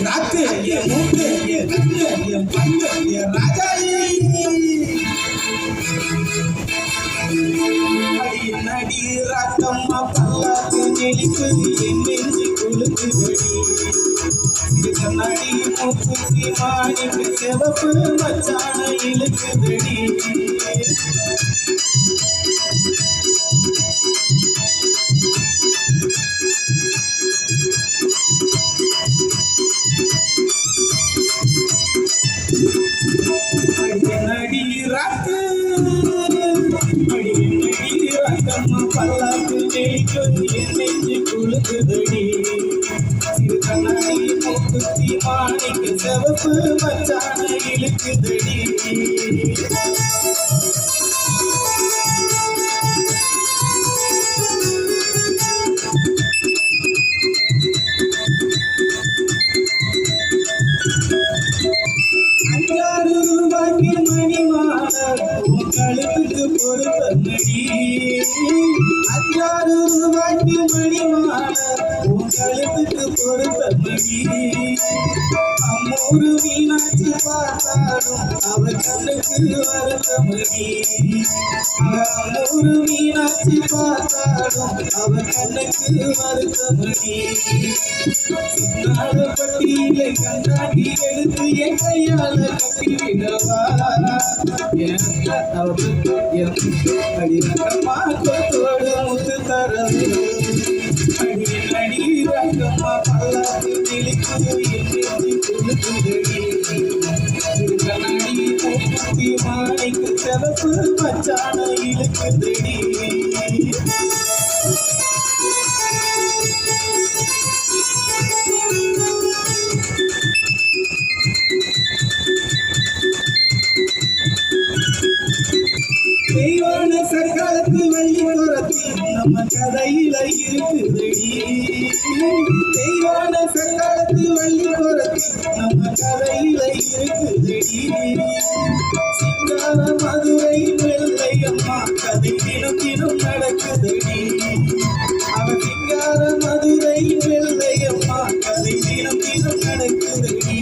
ராக்கு என் மூக்கு என் கண்ணு என் பங்கு என் ராஜா நடி ராக்கம்மா பல்லாக்கு நெளிக்குது என் நெஞ்சு குலுக்குதடி கண்ணாடி மூக்குத்தி மாணிக்கு சிவப்பு மச்சான இழுக்குதடி நடி ராக்கு பல்லாக்கு நெளிக்குது என் நெஞ்சு குலுக்குதடி கண்ணாடி மூக்குத்தி மாணிக்கு சிவப்பு மச்சான இழுக்குதடி ₹5 மணி மாலை உன் கழுத்துக்கு பொறுத்தடி ₹5 மணி மாலை உன் கழுத்துக்கு பொறுத்தடி அம்மூரு மீனாட்சி பார்த்தாலும் அவ கண்ணுக்கு வருத்தமடி அம்மூரு மீனாட்சி பார்த்தாலும் அவ கண்ணுக்கு வருத்தமடி சின்னாடு பட்டியிலை கண்டாடி எடுத்து என் கையால கட்டிவிடவா அடிரக்கம்மா கொத்தோடு முத்து தரவு அடி ரக்கம்மா பல்லாக்கு நெளிக்குது என் நெஞ்சு குலுக்குதடி கண்ணாடி மூக்குத்தி மாணிக்கு சிவப்பு மச்சான இழுக்குதடி தெய்வான சக்காலத்து வள்ளி துரத்தி நம்ம கதையில இருக்குதடி தெய்வான சக்காலத்து வள்ளி துரத்தி நம்ம கதையில இருக்குதடி சிங்கார மதுரை வெள்ளை அம்மா கதை தினம் தினம் நடக்குதடி அவ சிங்கார மதுரை வெள்ளை அம்மா கதை தினம் தினம் நடக்குதடி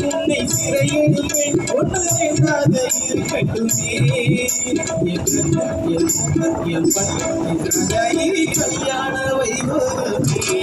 உன்னை சிறையெடுப்பேன் ஒன்று என்றாக இருக்கட்டுமே கல்யாண வைபவமே